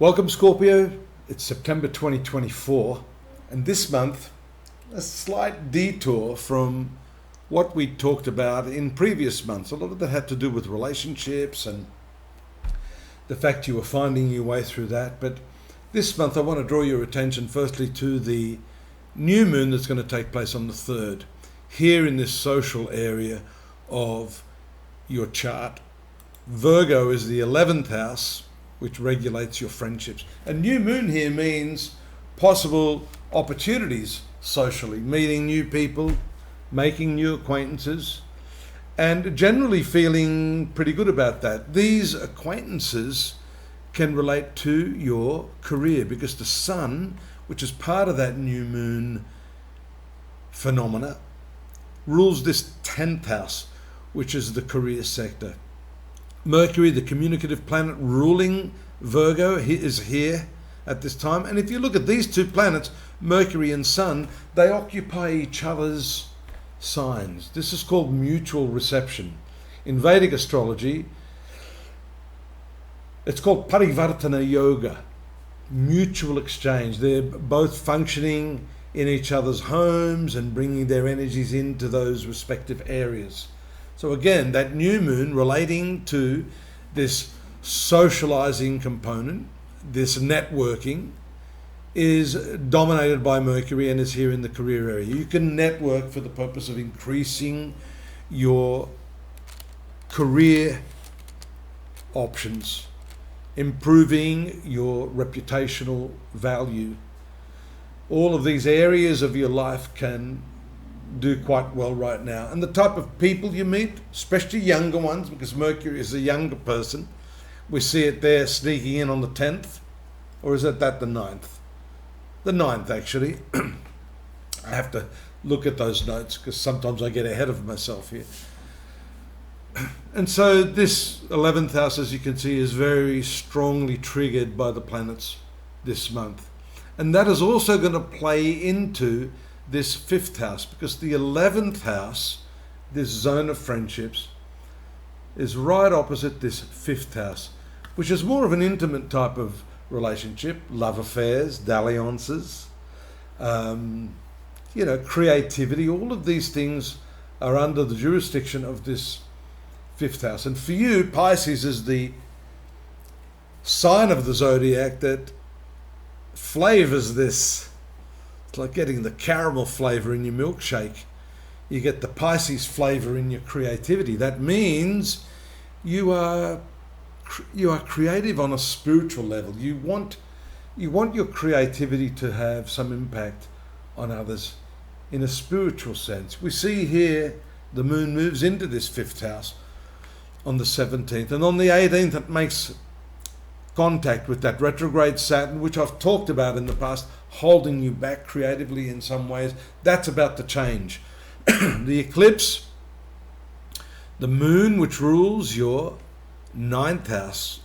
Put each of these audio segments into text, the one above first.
Welcome Scorpio, it's September 2024 and this month a slight detour from what we talked about in previous months. A lot of that had to do with relationships and the fact you were finding your way through that. But this month I want to draw your attention firstly to the new moon that's going to take place on the 3rd here in this social area of your chart. Virgo is the 11th house, which regulates your friendships. A new moon here means possible opportunities socially, meeting new people, making new acquaintances, and generally feeling pretty good about that. These acquaintances can relate to your career because the sun, which is part of that new moon phenomena, rules this 10th house, which is the career sector. Mercury, the communicative planet ruling Virgo, is here at this time. And if you look at these two planets, Mercury and Sun, they occupy each other's signs. This is called mutual reception. In Vedic astrology, it's called Parivartana Yoga, mutual exchange. They're both functioning in each other's homes and bringing their energies into those respective areas. So again, that new moon relating to this socializing component, this networking, is dominated by Mercury and is here in the career area. You can network for the purpose of increasing your career options, improving your reputational value. All of these areas of your life can do quite well right now. And the type of people you meet, especially younger ones, because Mercury is a younger person, we see it there sneaking in on the 10th, or is it that the 9th? The 9th actually. I have to look at those notes because sometimes I get ahead of myself here. And so this 11th house, as you can see, is very strongly triggered by the planets this month. And that is also going to play into this 5th house, because the 11th house, this zone of friendships, is right opposite this 5th house, which is more of an intimate type of relationship, love affairs, dalliances, creativity. All of these things are under the jurisdiction of this 5th house. And for you, Pisces is the sign of the zodiac that flavors this. It's like getting the caramel flavor in your milkshake. You get the Pisces flavor in your creativity. That means you are creative on a spiritual level. You want your creativity to have some impact on others in a spiritual sense. We see here the moon moves into this 5th house on the 17th, and on the 18th it makes contact with that retrograde Saturn, which I've talked about in the past, holding you back creatively in some ways. That's about to change. The eclipse, the moon, which rules your 9th house,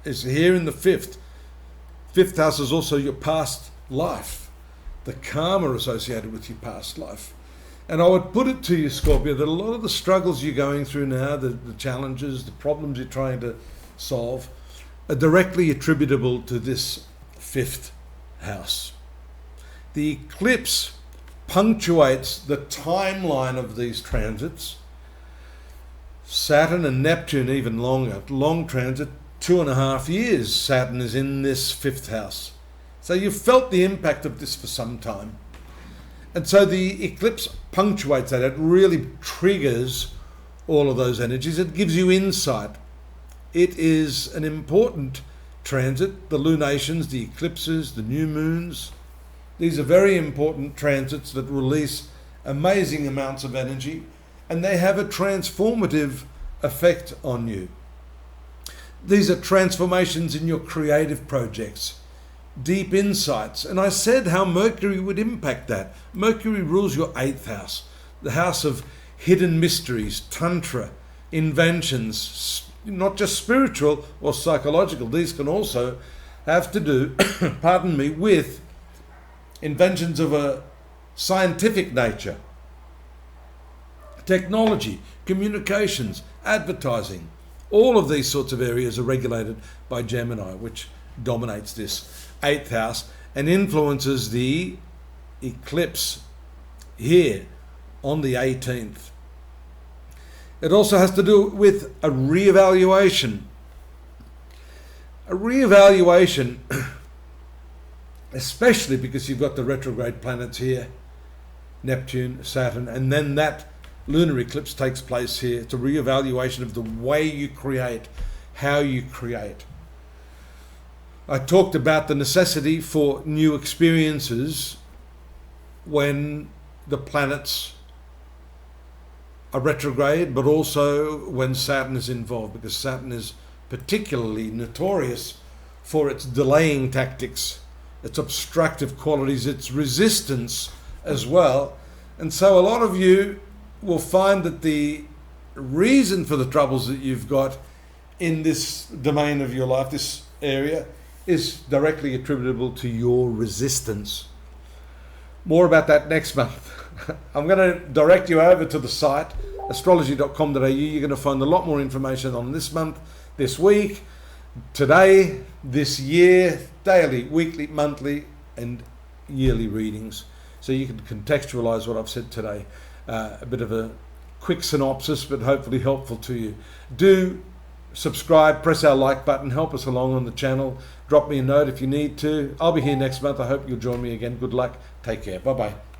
is here in the 5th. 5th house is also your past life, the karma associated with your past life. And I would put it to you, Scorpio, that a lot of the struggles you're going through now, the challenges, the problems you're trying to solve, are directly attributable to this 5th house. The eclipse punctuates the timeline of these transits. Saturn and Neptune even longer, long transit, 2.5 years Saturn is in this 5th house. So you've felt the impact of this for some time. And so the eclipse punctuates that. It really triggers all of those energies. It gives you insight. It is an important transit. The lunations, the eclipses, the new moons, these are very important transits that release amazing amounts of energy, and they have a transformative effect on you. These are transformations in your creative projects, deep insights. And I said how Mercury would impact that. Mercury rules your 8th house, the house of hidden mysteries, tantra, inventions, not just spiritual or psychological. These can also have to do, with inventions of a scientific nature, technology, communications, advertising. All of these sorts of areas are regulated by Gemini, which dominates this 8th house and influences the eclipse here on the 18th. It also has to do with a reevaluation. A reevaluation, especially because you've got the retrograde planets here, Neptune, Saturn, and then that lunar eclipse takes place here. It's a reevaluation of the way you create, how you create. I talked about the necessity for new experiences when the planets are retrograde, but also when Saturn is involved, because Saturn is particularly notorious for its delaying tactics, its obstructive qualities, its resistance as well. And so a lot of you will find that the reason for the troubles that you've got in this domain of your life, this area, is directly attributable to your resistance. More about that next month. I'm going to direct you over to the site, astrology.com.au. You're going to find a lot more information on this month, this week, today, this year, daily, weekly, monthly, and yearly readings. So you can contextualize what I've said today. A bit of a quick synopsis, but hopefully helpful to you. Do subscribe, press our like button, help us along on the channel. Drop me a note if you need to. I'll be here next month. I hope you'll join me again. Good luck. Take care. Bye-bye.